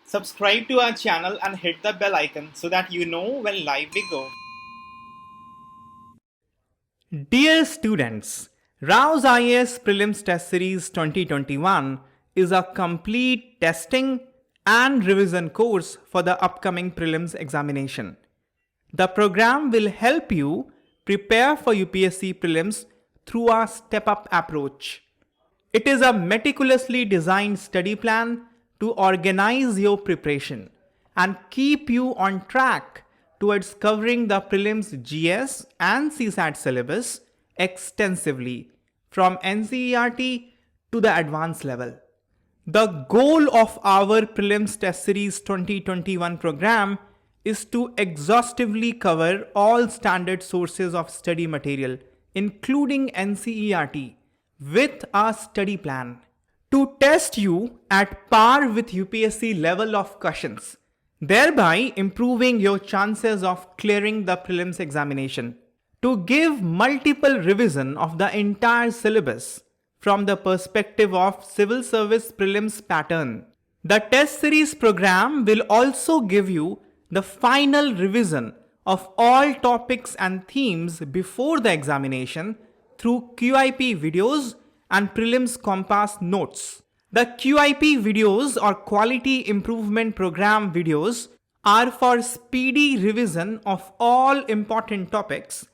Subscribe to our channel and hit the bell icon so that you know when live we go. Dear students, RAU'S Prelims Test Series 2021 is a complete testing and revision course for the upcoming prelims examination. The program will help you prepare for UPSC prelims through a step-up approach. It is a meticulously designed study plan to organize your preparation and keep you on track towards covering the prelims GS and CSAT syllabus extensively from NCERT to the advanced level. The goal of our Prelims Test Series 2021 program is to exhaustively cover all standard sources of study material, including NCERT, with a study plan to test you at par with UPSC level of questions, thereby improving your chances of clearing the prelims examination. To give multiple revision of the entire syllabus from the perspective of civil service prelims pattern. The test series program will also give you the final revision of all topics and themes before the examination through QIP videos and prelims compass notes. The QIP videos or Quality Improvement Program videos are for speedy revision of all important topics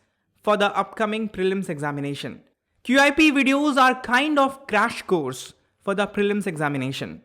for the upcoming prelims examination. QIP videos are kind of crash course for the prelims examination.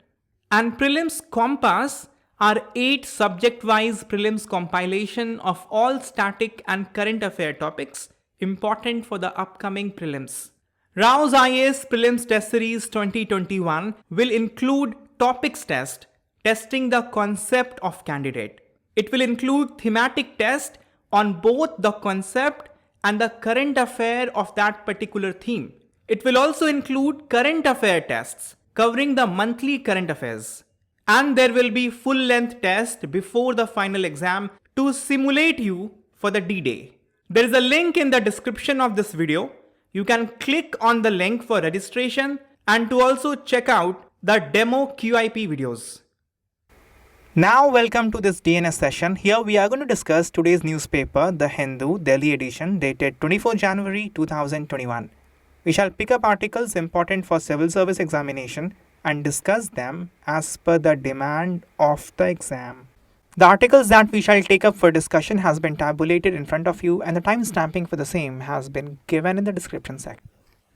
And prelims compass are 8 subject-wise prelims compilation of all static and current affair topics important for the upcoming prelims. RAU'S Prelims Test Series 2021 will include topics test, testing the concept of candidate. It will include thematic test on both the concept and the current affair of that particular theme. It will also include current affair tests covering the monthly current affairs. And there will be full-length test before the final exam to simulate you for the D-Day. There is a link in the description of this video. You can click on the link for registration and to also check out the demo QIP videos. Now welcome to this DNS session. Here we are going to discuss today's newspaper, The Hindu, Delhi edition, dated 24 January 2021. We shall pick up articles important for civil service examination and discuss them as per the demand of the exam. The articles that we shall take up for discussion has been tabulated in front of you and the time stamping for the same has been given in the description section.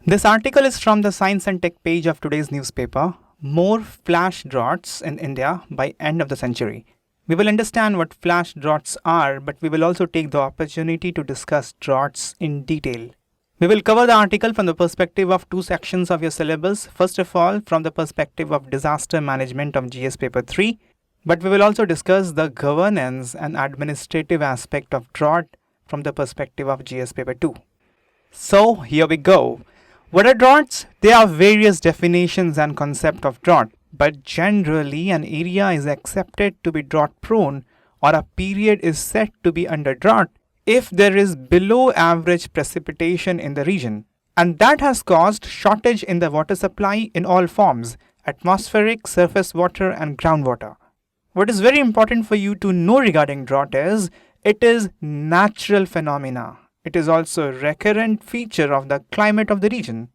This article is from the Science and Tech page of today's newspaper, More Flash Droughts in India by End of the Century. We will understand what flash droughts are, but we will also take the opportunity to discuss droughts in detail. We will cover the article from the perspective of 2 sections of your syllabus. First of all, from the perspective of disaster management of GS paper 3. But we will also discuss the governance and administrative aspect of drought from the perspective of GS paper 2. So here we go. What are droughts? There are various definitions and concept of drought, but generally an area is accepted to be drought prone or a period is said to be under drought if there is below average precipitation in the region. And that has caused shortage in the water supply in all forms, atmospheric, surface water and groundwater. What is very important for you to know regarding drought is, it is natural phenomena. It is also a recurrent feature of the climate of the region.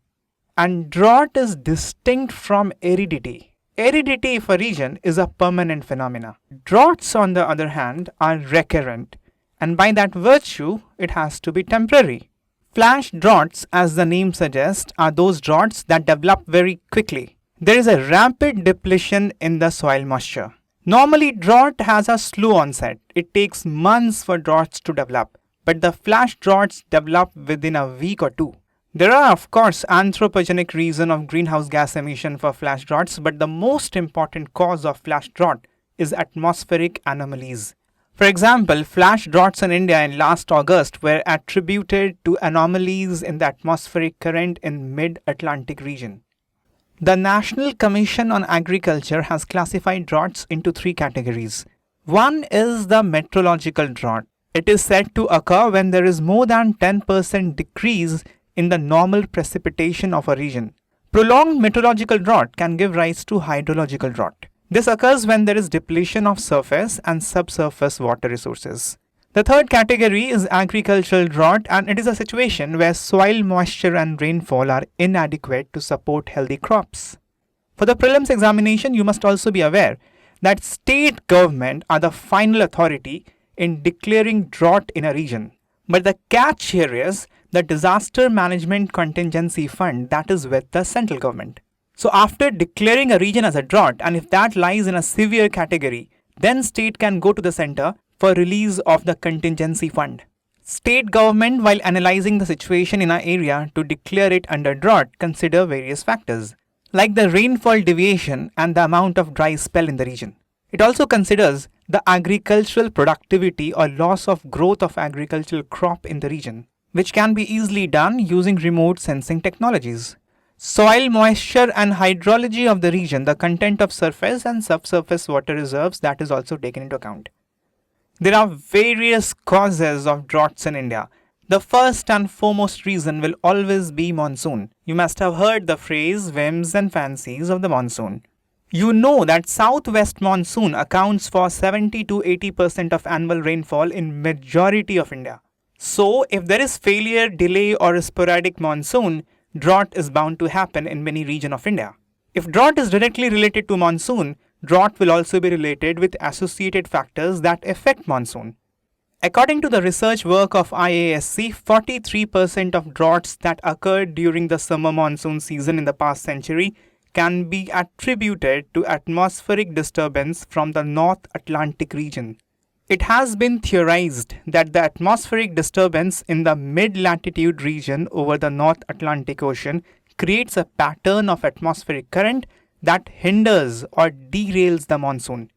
And drought is distinct from aridity. Aridity of a region is a permanent phenomena. Droughts, on the other hand, are recurrent. And by that virtue, it has to be temporary. Flash droughts, as the name suggests, are those droughts that develop very quickly. There is a rapid depletion in the soil moisture. Normally, drought has a slow onset. It takes months for droughts to develop, but the flash droughts develop within a week or 2. There are, of course, anthropogenic reasons of greenhouse gas emission for flash droughts, but the most important cause of flash drought is atmospheric anomalies. For example, flash droughts in India in last August were attributed to anomalies in the atmospheric current in mid-Atlantic region. The National Commission on Agriculture has classified droughts into 3 categories. One is the meteorological drought. It is said to occur when there is more than 10% decrease in the normal precipitation of a region. Prolonged meteorological drought can give rise to hydrological drought. This occurs when there is depletion of surface and subsurface water resources. The third category is agricultural drought, and it is a situation where soil moisture and rainfall are inadequate to support healthy crops. For the prelims examination, you must also be aware that state government are the final authority in declaring drought in a region. But the catch here is the Disaster Management Contingency Fund that is with the central government. So after declaring a region as a drought, and if that lies in a severe category, then state can go to the center for release of the contingency fund. State government, while analyzing the situation in an area to declare it under drought, consider various factors, like the rainfall deviation and the amount of dry spell in the region. It also considers the agricultural productivity or loss of growth of agricultural crop in the region, which can be easily done using remote sensing technologies. Soil moisture and hydrology of the region, the content of surface and subsurface water reserves, that is also taken into account. There are various causes of droughts in India. The first and foremost reason will always be monsoon. You must have heard the phrase whims and fancies of the monsoon. You know that southwest monsoon accounts for 70 to 80% of annual rainfall in majority of India. So if there is failure, delay or sporadic monsoon, drought is bound to happen in many regions of India. If drought is directly related to monsoon, drought will also be related with associated factors that affect monsoon. According to the research work of IASC, 43% of droughts that occurred during the summer monsoon season in the past century can be attributed to atmospheric disturbance from the North Atlantic region. It has been theorized that the atmospheric disturbance in the mid-latitude region over the North Atlantic Ocean creates a pattern of atmospheric current that hinders or derails the monsoon.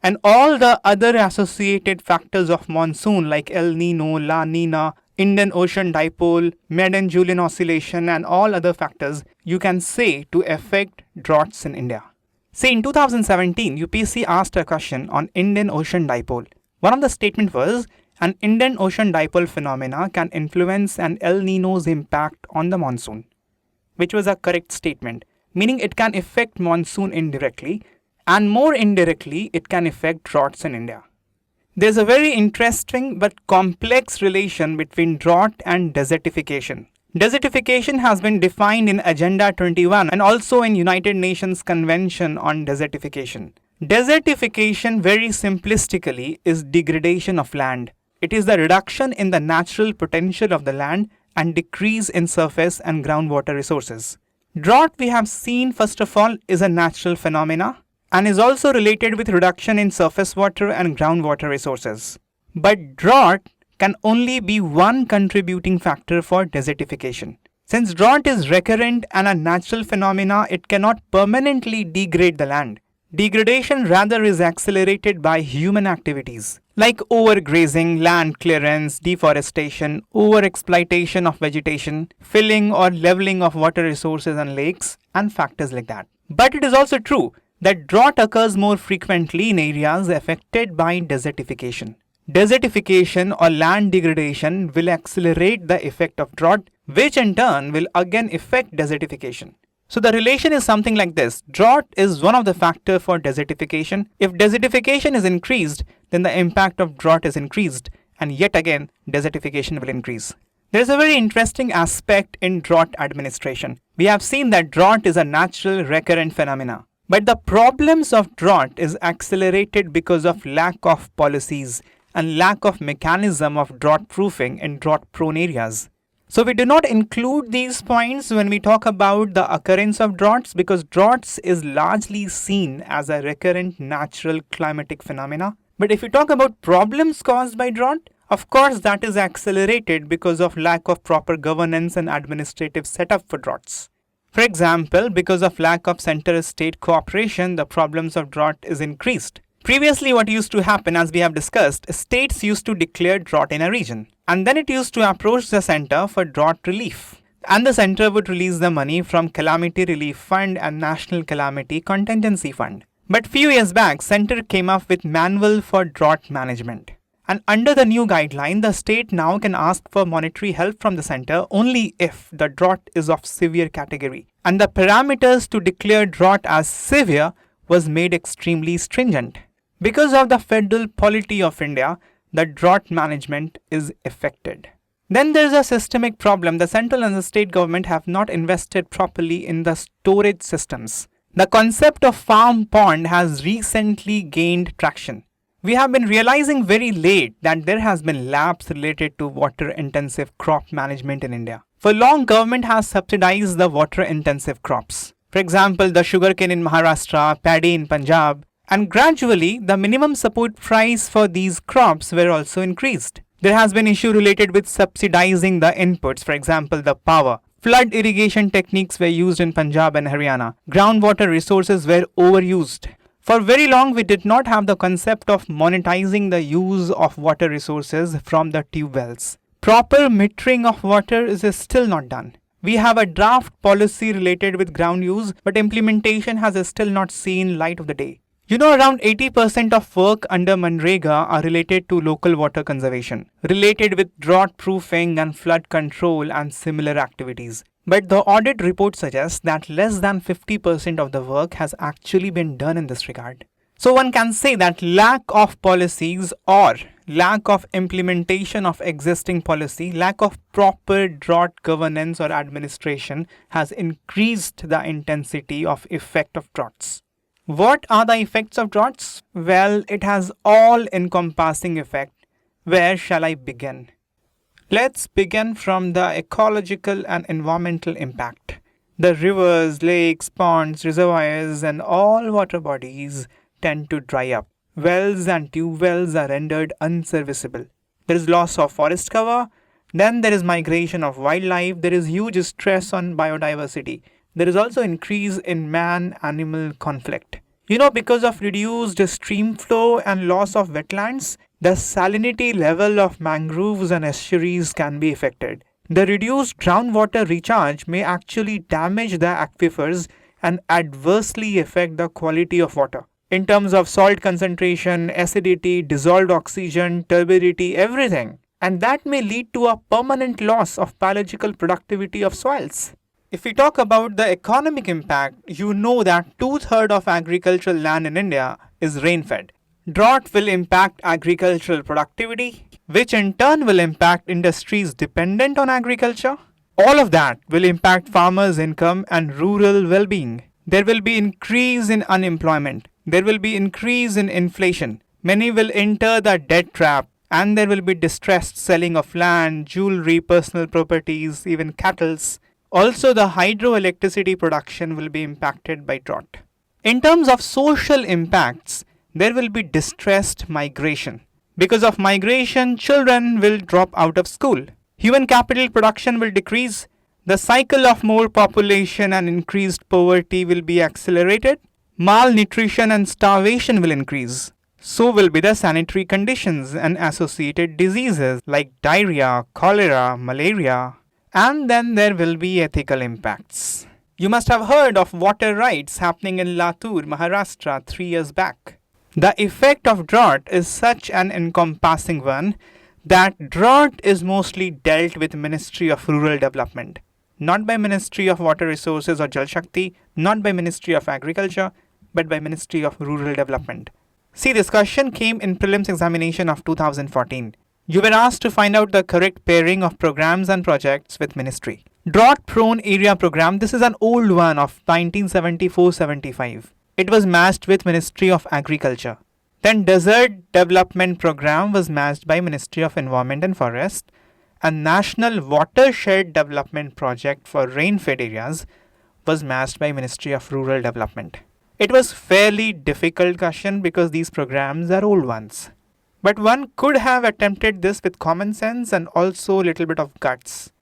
And all the other associated factors of monsoon like El Nino, La Nina, Indian Ocean Dipole, Madden-Julian Oscillation and all other factors you can say to affect droughts in India. See, in 2017, UPSC asked a question on Indian Ocean Dipole. One of the statements was, an Indian Ocean Dipole phenomena can influence an El Nino's impact on the monsoon, which was a correct statement, meaning it can affect monsoon indirectly, and more indirectly, it can affect droughts in India. There's a very interesting but complex relation between drought and desertification. Desertification has been defined in Agenda 21 and also in United Nations Convention on Desertification. Desertification, very simplistically, is degradation of land. It is the reduction in the natural potential of the land and decrease in surface and groundwater resources. Drought, we have seen, first of all, is a natural phenomena and is also related with reduction in surface water and groundwater resources. But drought can only be one contributing factor for desertification. Since drought is recurrent and a natural phenomena, it cannot permanently degrade the land. Degradation rather is accelerated by human activities like overgrazing, land clearance, deforestation, overexploitation of vegetation, filling or leveling of water resources and lakes, and factors like that. But it is also true that drought occurs more frequently in areas affected by desertification. Desertification or land degradation will accelerate the effect of drought, which in turn will again affect desertification. So the relation is something like this. Drought is one of the factors for desertification. If desertification is increased, then the impact of drought is increased, and yet again, desertification will increase. There is a very interesting aspect in drought administration. We have seen that drought is a natural recurrent phenomena. But the problems of drought is accelerated because of lack of policies and lack of mechanism of drought proofing in drought prone areas. So we do not include these points when we talk about the occurrence of droughts because droughts is largely seen as a recurrent natural climatic phenomena. But if we talk about problems caused by drought, of course that is accelerated because of lack of proper governance and administrative setup for droughts. For example, because of lack of center-state cooperation, the problems of drought is increased. Previously, what used to happen, as we have discussed, states used to declare drought in a region. And then it used to approach the center for drought relief. And the center would release the money from Calamity Relief Fund and National Calamity Contingency Fund. But few years back, center came up with manual for drought management. And under the new guideline, the state now can ask for monetary help from the center only if the drought is of severe category. And the parameters to declare drought as severe was made extremely stringent. Because of the federal polity of India, the drought management is affected. Then there is a systemic problem. The central and the state government have not invested properly in the storage systems. The concept of farm pond has recently gained traction. We have been realizing very late that there has been lapse related to water intensive crop management in India. For long, government has subsidized the water intensive crops. For example, the sugarcane in Maharashtra, paddy in Punjab, and gradually the minimum support price for these crops were also increased. There has been issue related with subsidizing the inputs, for example, the power. Flood irrigation techniques were used in Punjab and Haryana. Groundwater resources were overused. For very long, we did not have the concept of monetizing the use of water resources from the tube wells. Proper metering of water is still not done. We have a draft policy related with ground use, but implementation has still not seen light of the day. Around 80% of work under Manrega are related to local water conservation, related with drought proofing and flood control and similar activities. But the audit report suggests that less than 50% of the work has actually been done in this regard. So one can say that lack of policies or lack of implementation of existing policy, lack of proper drought governance or administration has increased the intensity of effect of droughts. What are the effects of droughts? Well, it has all-encompassing effect. Where shall I begin? Let's begin from the ecological and environmental impact. The rivers, lakes, ponds, reservoirs and all water bodies tend to dry up. Wells and tube wells are rendered unserviceable. There is loss of forest cover. Then there is migration of wildlife. There is huge stress on biodiversity. There is also increase in man-animal conflict. Because of reduced stream flow and loss of wetlands, the salinity level of mangroves and estuaries can be affected. The reduced groundwater recharge may actually damage the aquifers and adversely affect the quality of water. In terms of salt concentration, acidity, dissolved oxygen, turbidity, everything. And that may lead to a permanent loss of biological productivity of soils. If we talk about the economic impact, you know that 2/3 of agricultural land in India is rain-fed. Drought will impact agricultural productivity, which in turn will impact industries dependent on agriculture. All of that will impact farmers' income and rural well-being. There will be increase in unemployment. There will be increase in inflation. Many will enter the debt trap, and there will be distressed selling of land, jewelry, personal properties, even cattle. Also, the hydroelectricity production will be impacted by drought. In terms of social impacts, there will be distressed migration. Because of migration, children will drop out of school. Human capital production will decrease. The cycle of more population and increased poverty will be accelerated. Malnutrition and starvation will increase. So will be the sanitary conditions and associated diseases like diarrhea, cholera, malaria. And then there will be ethical impacts. You must have heard of water riots happening in Latur, Maharashtra 3 years back. The effect of drought is such an encompassing one that drought is mostly dealt with Ministry of Rural Development. Not by Ministry of Water Resources or Jal Shakti, not by Ministry of Agriculture, but by Ministry of Rural Development. See, this question came in prelims examination of 2014. You were asked to find out the correct pairing of programs and projects with ministry. Drought Prone Area Program, this is an old one of 1974-75. It was matched with Ministry of Agriculture. Then Desert Development Program was matched by Ministry of Environment and Forest. And National Watershed Development Project for rain-fed areas was matched by Ministry of Rural Development. It was fairly difficult question because these programs are old ones. But one could have attempted this with common sense and also a little bit of guts.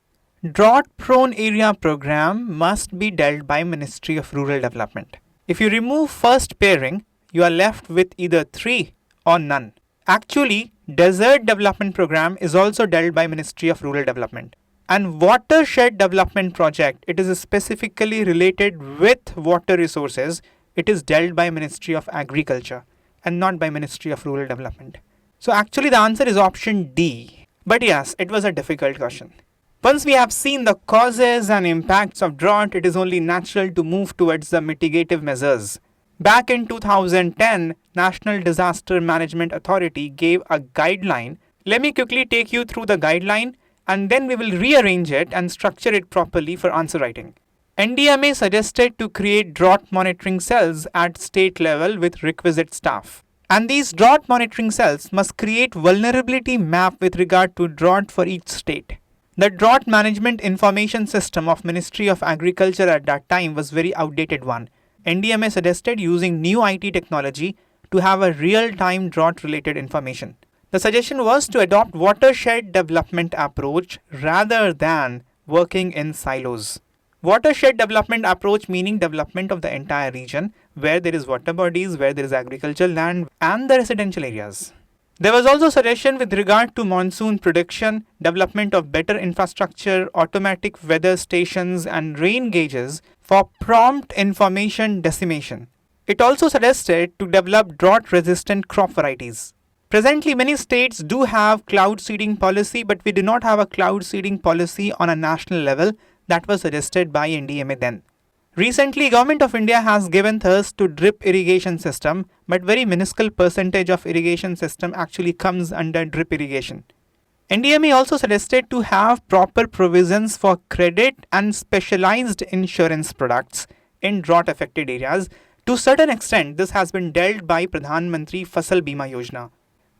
Drought Prone Area Program must be dealt by Ministry of Rural Development. If you remove first pairing, you are left with either 3 or none. Actually, Desert Development Program is also dealt by Ministry of Rural Development. And Watershed Development Project, it is specifically related with water resources. It is dealt by Ministry of Agriculture and not by Ministry of Rural Development. So actually the answer is option D. But yes, it was a difficult question. Once we have seen the causes and impacts of drought, it is only natural to move towards the mitigative measures. Back in 2010, National Disaster Management Authority gave a guideline. Let me quickly take you through the guideline and then we will rearrange it and structure it properly for answer writing. NDMA suggested to create drought monitoring cells at state level with requisite staff. And these drought monitoring cells must create vulnerability map with regard to drought for each state. The drought management information system of Ministry of Agriculture at that time was very outdated one. NDMA suggested using new IT technology to have a real-time drought-related information. The suggestion was to adopt watershed development approach rather than working in silos. Watershed development approach meaning development of the entire region where there is water bodies, where there is agricultural land and the residential areas. There was also suggestion with regard to monsoon prediction, development of better infrastructure, automatic weather stations and rain gauges for prompt information dissemination. It also suggested to develop drought-resistant crop varieties. Presently, many states do have cloud seeding policy, but we do not have a cloud seeding policy on a national level that was suggested by NDMA then. Recently, Government of India has given thirst to drip irrigation system, but very minuscule percentage of irrigation system actually comes under drip irrigation. NDMA also suggested to have proper provisions for credit and specialized insurance products in drought affected areas. To a certain extent, this has been dealt by Pradhan Mantri Fasal Bima Yojana.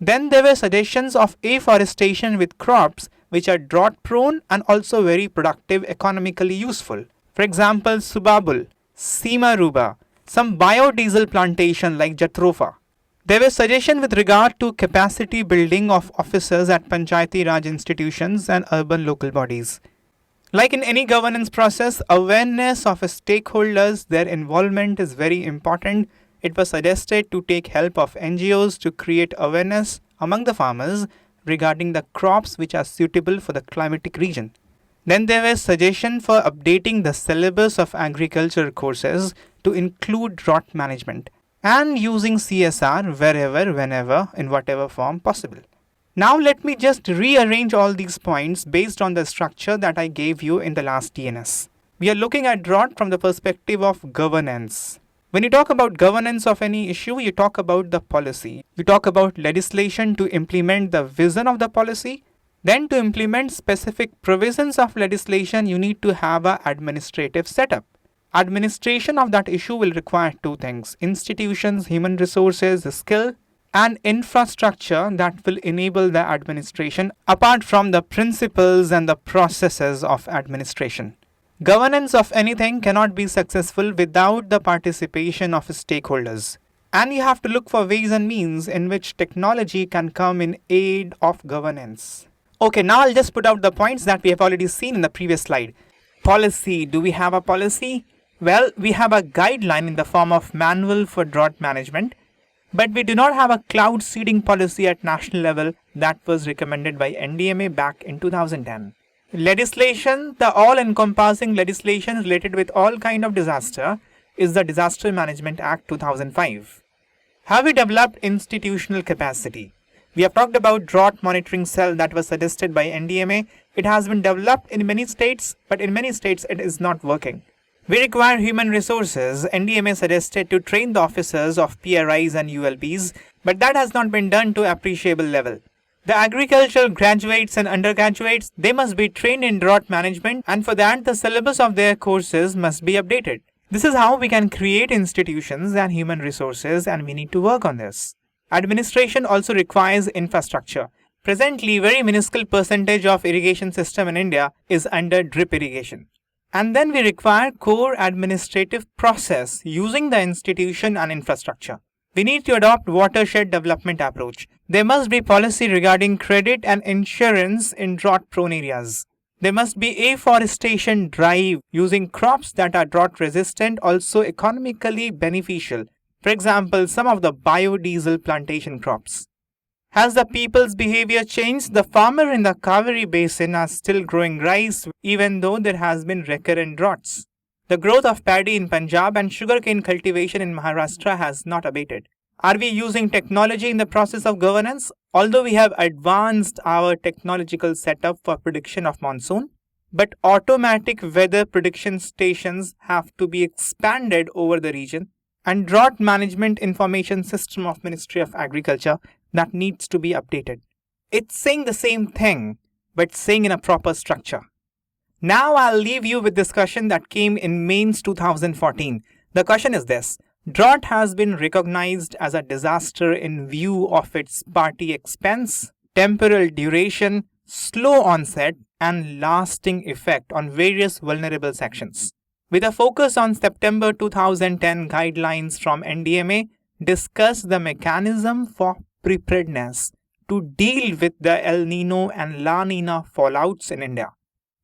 Then there were suggestions of afforestation with crops which are drought prone and also very productive, economically useful. For example, Subabul, Seema Ruba, some biodiesel plantation like Jatropha. There were suggestions with regard to capacity building of officers at Panchayati Raj institutions and urban local bodies. Like in any governance process, awareness of stakeholders, their involvement is very important. It was suggested to take help of NGOs to create awareness among the farmers regarding the crops which are suitable for the climatic region. Then there was suggestion for updating the syllabus of agriculture courses to include drought management and using CSR wherever, whenever, in whatever form possible. Now let me just rearrange all these points based on the structure that I gave you in the last DNS. We are looking at drought from the perspective of governance. When you talk about governance of any issue, you talk about the policy. You talk about legislation to implement the vision of the policy. Then to implement specific provisions of legislation, you need to have an administrative setup. Administration of that issue will require two things: institutions, human resources, skill, and infrastructure that will enable the administration apart from the principles and the processes of administration. Governance of anything cannot be successful without the participation of stakeholders. And you have to look for ways and means in which technology can come in aid of governance. Okay, now I'll just put out the points that we have already seen in the previous slide. Policy. Do we have a policy? Well, we have a guideline in the form of manual for drought management, but we do not have a cloud seeding policy at national level that was recommended by NDMA back in 2010. Legislation, the all-encompassing legislation related with all kind of disaster is the Disaster Management Act 2005. Have we developed institutional capacity? We have talked about drought monitoring cell that was suggested by NDMA. It has been developed in many states, but in many states it is not working. We require human resources. NDMA suggested to train the officers of PRIs and ULBs, but that has not been done to appreciable level. The agricultural graduates and undergraduates, they must be trained in drought management, and for that the syllabus of their courses must be updated. This is how we can create institutions and human resources, and we need to work on this. Administration also requires infrastructure. Presently, very minuscule percentage of irrigation system in India is under drip irrigation. And then we require core administrative process using the institution and infrastructure. We need to adopt watershed development approach. There must be policy regarding credit and insurance in drought prone areas. There must be afforestation drive using crops that are drought resistant, also economically beneficial. For example, some of the biodiesel plantation crops. Has the people's behavior changed? The farmer in the Kaveri basin are still growing rice even though there has been recurrent droughts. The growth of paddy in Punjab and sugarcane cultivation in Maharashtra has not abated. Are we using technology in the process of governance? Although we have advanced our technological setup for prediction of monsoon, but automatic weather prediction stations have to be expanded over the region. and Drought Management Information System of Ministry of Agriculture that needs to be updated. It's saying the same thing, but saying in a proper structure. Now I'll leave you with discussion that came in Mains 2014. The question is this: drought has been recognized as a disaster in view of its party expense, temporal duration, slow onset, and lasting effect on various vulnerable sections. With a focus on September 2010 guidelines from NDMA, discuss the mechanism for preparedness to deal with the El Nino and La Nina fallouts in India.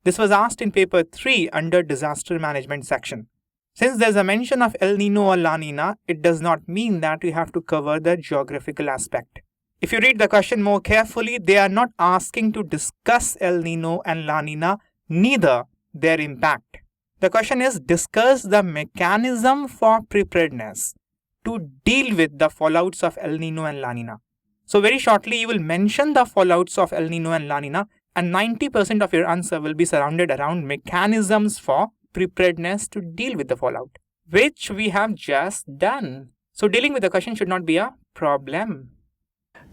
This was asked in paper 3 under disaster management section. Since there's a mention of El Nino or La Nina, it does not mean that we have to cover the geographical aspect. If you read the question more carefully, they are not asking to discuss El Nino and La Nina, neither their impact. The question is discuss the mechanism for preparedness to deal with the fallouts of El Nino and La Nina. So very shortly, you will mention the fallouts of El Nino and La Nina, and 90% of your answer will be surrounded around mechanisms for preparedness to deal with the fallout, which we have just done. So dealing with the question should not be a problem.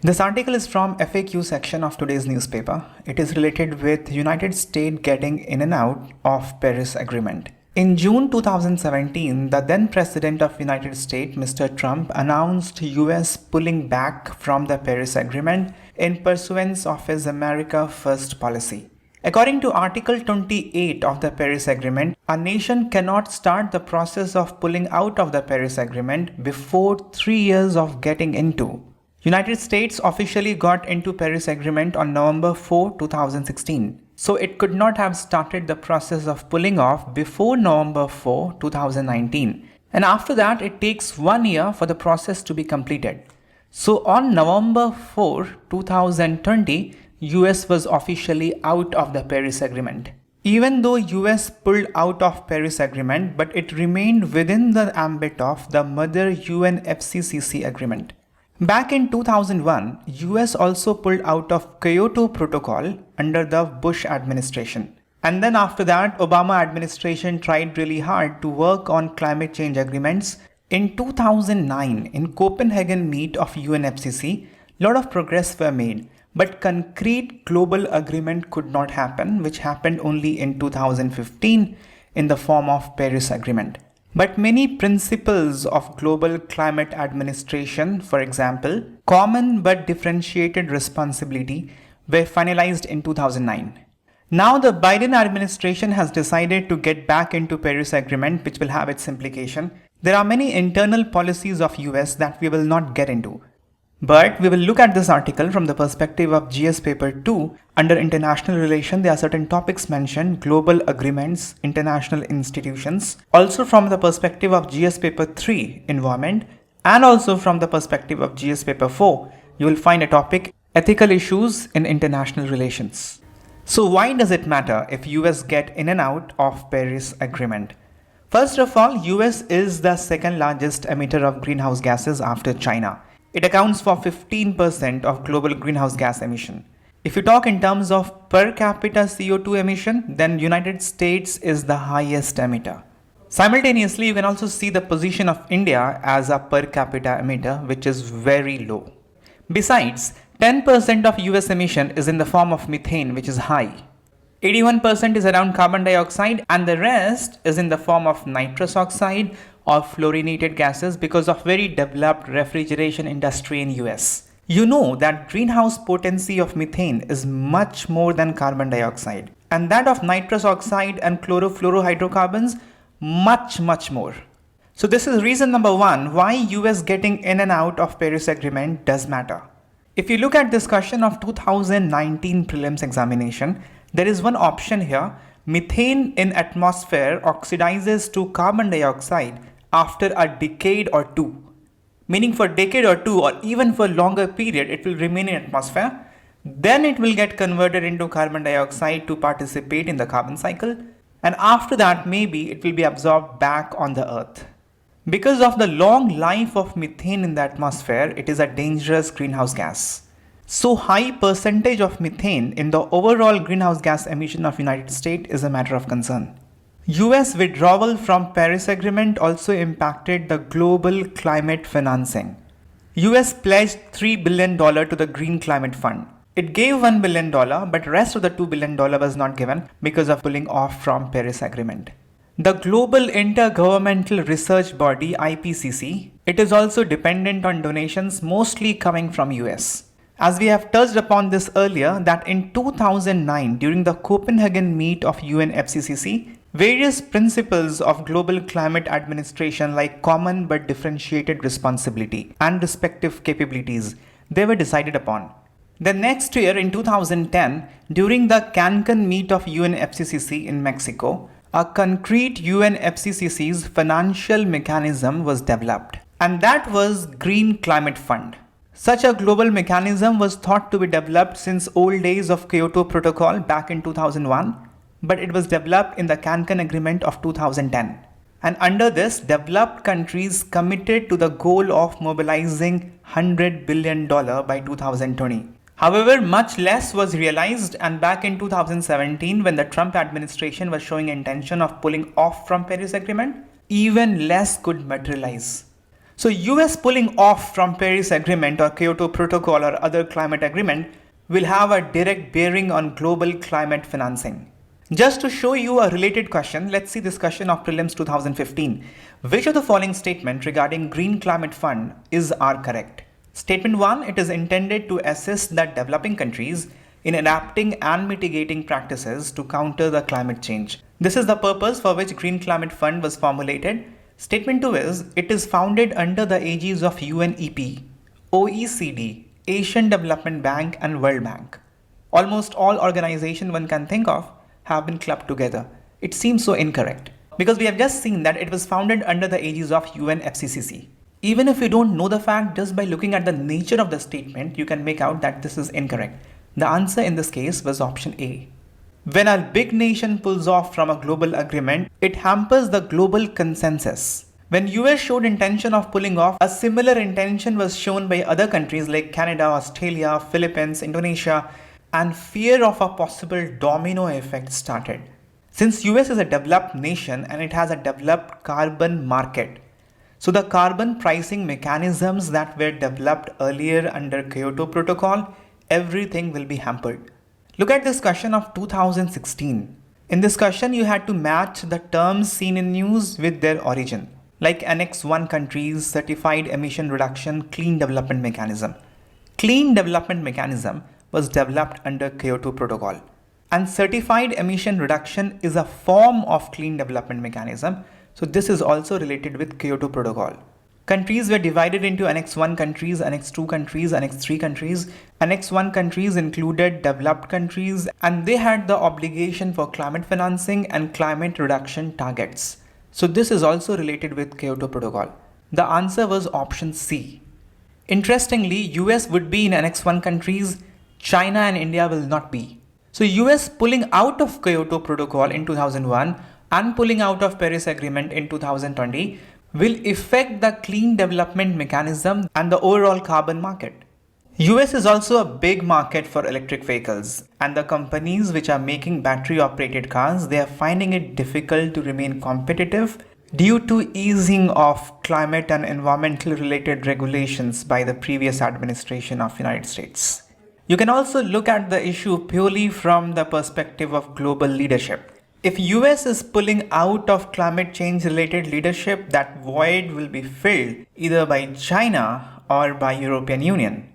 This article is from FAQ section of today's newspaper. It is related with United States getting in and out of Paris Agreement. In June 2017, the then President of United States, Mr. Trump, announced US pulling back from the Paris Agreement in pursuance of his America First policy. According to Article 28 of the Paris Agreement, a nation cannot start the process of pulling out of the Paris Agreement before 3 years of getting into. United States officially got into Paris Agreement on November 4, 2016. So it could not have started the process of pulling off before November 4, 2019. And after that, it takes 1 year for the process to be completed. So on November 4, 2020, US was officially out of the Paris Agreement. Even though US pulled out of Paris Agreement, but it remained within the ambit of the mother UNFCCC agreement. Back in 2001, US also pulled out of Kyoto Protocol under the Bush administration. And then after that, Obama administration tried really hard to work on climate change agreements. In 2009, in Copenhagen meet of UNFCCC, a lot of progress were made, but concrete global agreement could not happen, which happened only in 2015 in the form of Paris Agreement. But many principles of global climate administration, for example, common but differentiated responsibility, were finalized in 2009. Now the Biden administration has decided to get back into Paris Agreement, which will have its implication. There are many internal policies of US that we will not get into. But we will look at this article from the perspective of GS paper 2. Under international relation, there are certain topics mentioned: global agreements, international institutions. Also from the perspective of GS paper 3, environment, and also from the perspective of GS paper 4, you will find a topic: ethical issues in international relations. So why does it matter if US get in and out of Paris Agreement? First of all, US is the second largest emitter of greenhouse gases after China. It accounts for 15% of global greenhouse gas emission. If you talk in terms of per capita CO2 emission, then United States is the highest emitter. Simultaneously, you can also see the position of India as a per capita emitter, which is very low. Besides, 10% of US emission is in the form of methane, which is high. 81% is around carbon dioxide, and the rest is in the form of nitrous oxide or fluorinated gases because of very developed refrigeration industry in US. You know that greenhouse potency of methane is much more than carbon dioxide, and that of nitrous oxide and chlorofluorohydrocarbons much more. So this is reason number 1 why US getting in and out of Paris Agreement does matter. If you look at this question of 2019 prelims examination, there is one option here: methane in atmosphere oxidizes to carbon dioxide after a decade or 2. Meaning for decade or 2 or even for longer period, it will remain in atmosphere. Then it will get converted into carbon dioxide to participate in the carbon cycle. And after that, maybe it will be absorbed back on the earth. Because of the long life of methane in the atmosphere, it is a dangerous greenhouse gas. So high percentage of methane in the overall greenhouse gas emission of United States is a matter of concern. US withdrawal from Paris Agreement also impacted the global climate financing. US pledged $3 billion to the Green Climate Fund. It gave $1 billion, but rest of the $2 billion was not given because of pulling off from Paris Agreement. The Global Intergovernmental Research Body IPCC, it is also dependent on donations mostly coming from US. As we have touched upon this earlier, that in 2009 during the Copenhagen meet of UNFCCC, various principles of global climate administration like common but differentiated responsibility and respective capabilities, they were decided upon. The next year in 2010, during the Cancun meet of UNFCCC in Mexico, a concrete UNFCCC's financial mechanism was developed, and that was Green Climate Fund. Such a global mechanism was thought to be developed since old days of Kyoto Protocol back in 2001, but it was developed in the Cancun Agreement of 2010. And under this, developed countries committed to the goal of mobilizing $100 billion by 2020. However, much less was realized, and back in 2017, when the Trump administration was showing intention of pulling off from Paris Agreement, even less could materialize. So US pulling off from Paris Agreement or Kyoto Protocol or other climate agreement will have a direct bearing on global climate financing. Just to show you a related question, let's see this question of Prelims 2015. Which of the following statement regarding Green Climate Fund are correct? Statement 1, it is intended to assist the developing countries in adapting and mitigating practices to counter the climate change. This is the purpose for which Green Climate Fund was formulated. Statement 2 is, it is founded under the aegis of UNEP, OECD, Asian Development Bank and World Bank. Almost all organizations one can think of have been clubbed together. It seems so incorrect because we have just seen that it was founded under the aegis of UNFCCC. Even if you don't know the fact, just by looking at the nature of the statement, you can make out that this is incorrect. The answer in this case was option A. When a big nation pulls off from a global agreement, it hampers the global consensus. When US showed intention of pulling off, a similar intention was shown by other countries like Canada, Australia, Philippines, Indonesia, and fear of a possible domino effect started. Since US is a developed nation and it has a developed carbon market, so the carbon pricing mechanisms that were developed earlier under Kyoto Protocol, everything will be hampered. Look at this question of 2016. In this question, you had to match the terms seen in news with their origin, like Annex 1 countries, Certified Emission Reduction Clean Development Mechanism. Clean Development Mechanism was developed under Kyoto Protocol, and Certified Emission Reduction is a form of Clean Development Mechanism. So this is also related with Kyoto Protocol. Countries were divided into Annex 1 countries, Annex 2 countries, Annex 3 countries. Annex 1 countries included developed countries, and they had the obligation for climate financing and climate reduction targets. So this is also related with Kyoto Protocol. The answer was option C. Interestingly, US would be in Annex 1 countries, China and India will not be. So US pulling out of Kyoto Protocol in 2001 and pulling out of Paris Agreement in 2020 will affect the clean development mechanism and the overall carbon market. US is also a big market for electric vehicles, and the companies which are making battery operated cars, they are finding it difficult to remain competitive due to easing of climate and environmental related regulations by the previous administration of United States. You can also look at the issue purely from the perspective of global leadership. If US is pulling out of climate change related leadership, that void will be filled either by China or by European Union.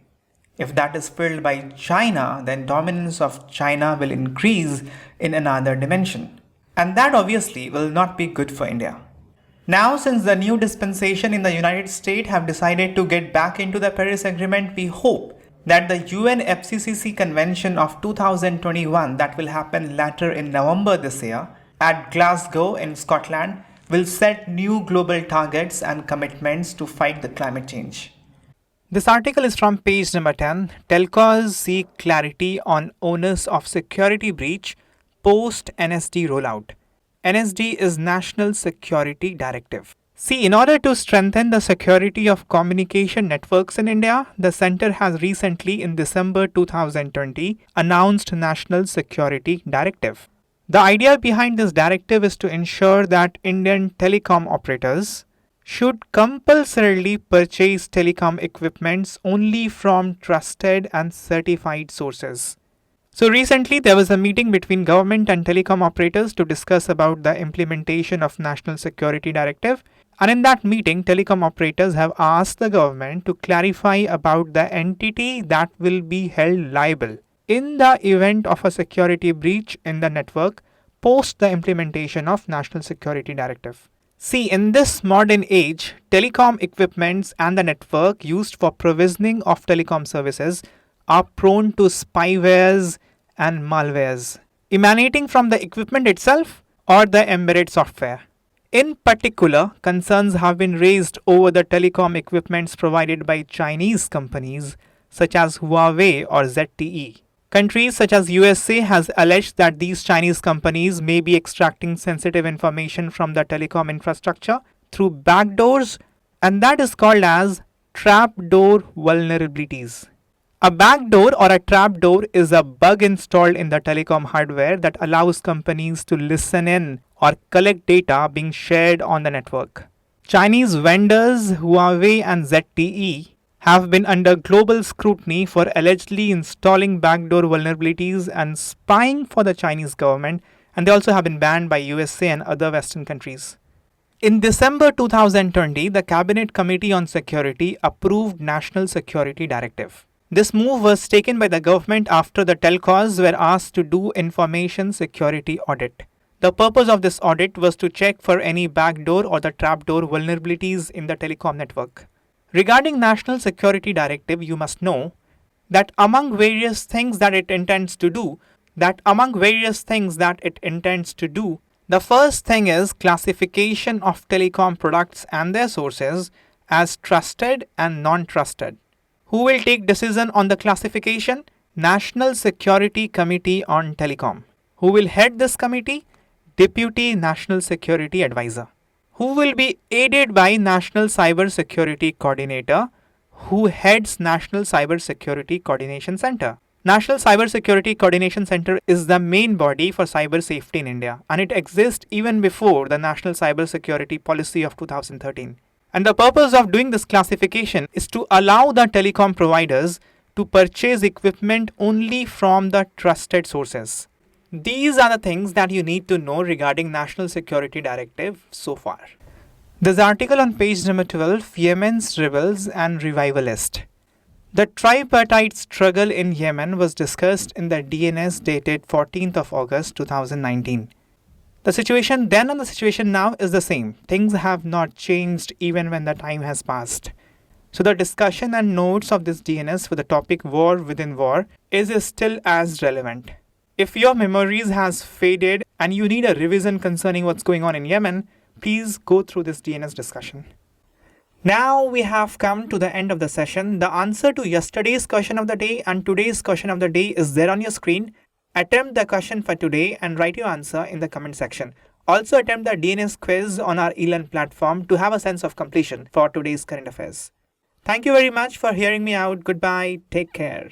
If that is filled by China, then dominance of China will increase in another dimension. And that obviously will not be good for India. Now, since the new dispensation in the United States have decided to get back into the Paris Agreement, we hope that the UNFCCC Convention of 2021 that will happen later in November this year at Glasgow in Scotland will set new global targets and commitments to fight the climate change. This article is from page number 10. Telcos seek clarity on onus of security breach post NSD rollout. NSD is National Security Directive. See, in order to strengthen the security of communication networks in India, the Centre has recently, in December 2020, announced National Security Directive. The idea behind this directive is to ensure that Indian telecom operators should compulsorily purchase telecom equipments only from trusted and certified sources. So recently there was a meeting between government and telecom operators to discuss about the implementation of National Security Directive, and in that meeting telecom operators have asked the government to clarify about the entity that will be held liable in the event of a security breach in the network post the implementation of National Security Directive. See, in this modern age, telecom equipments and the network used for provisioning of telecom services are prone to spywares and malwares emanating from the equipment itself or the embedded software. In particular, concerns have been raised over the telecom equipments provided by Chinese companies such as Huawei or ZTE. Countries such as USA has alleged that these Chinese companies may be extracting sensitive information from the telecom infrastructure through backdoors, and that is called as trapdoor vulnerabilities. A backdoor or a trapdoor is a bug installed in the telecom hardware that allows companies to listen in or collect data being shared on the network. Chinese vendors Huawei and ZTE have been under global scrutiny for allegedly installing backdoor vulnerabilities and spying for the Chinese government, and they also have been banned by USA and other Western countries. In December 2020, the Cabinet Committee on Security approved National Security Directive. This move was taken by the government after the telcos were asked to do information security audit. The purpose of this audit was to check for any backdoor or the trapdoor vulnerabilities in the telecom network. Regarding National Security Directive, you must know that among various things that it intends to do, the first thing is classification of telecom products and their sources as trusted and non-trusted. Who will take decision on the classification? National Security Committee on Telecom. Who will head this committee? Deputy National Security Advisor, who will be aided by National Cyber Security Coordinator, who heads National Cyber Security Coordination Center. National Cyber Security Coordination Center is the main body for cyber safety in India, and it exists even before the National Cyber Security Policy of 2013. And the purpose of doing this classification is to allow the telecom providers to purchase equipment only from the trusted sources. These are the things that you need to know regarding National Security Directive so far. This article on page number 12, Yemen's rebels and revivalist. The tripartite struggle in Yemen was discussed in the DNS dated 14th of August 2019. The situation then and the situation now is the same. Things have not changed even when the time has passed. So the discussion and notes of this DNS for the topic war within war is still as relevant. If your memories has faded and you need a revision concerning what's going on in Yemen, please go through this DNS discussion. Now we have come to the end of the session. The answer to yesterday's question of the day and today's question of the day is there on your screen. Attempt the question for today and write your answer in the comment section. Also attempt the DNS quiz on our ELEARN platform to have a sense of completion for today's current affairs. Thank you very much for hearing me out. Goodbye. Take care.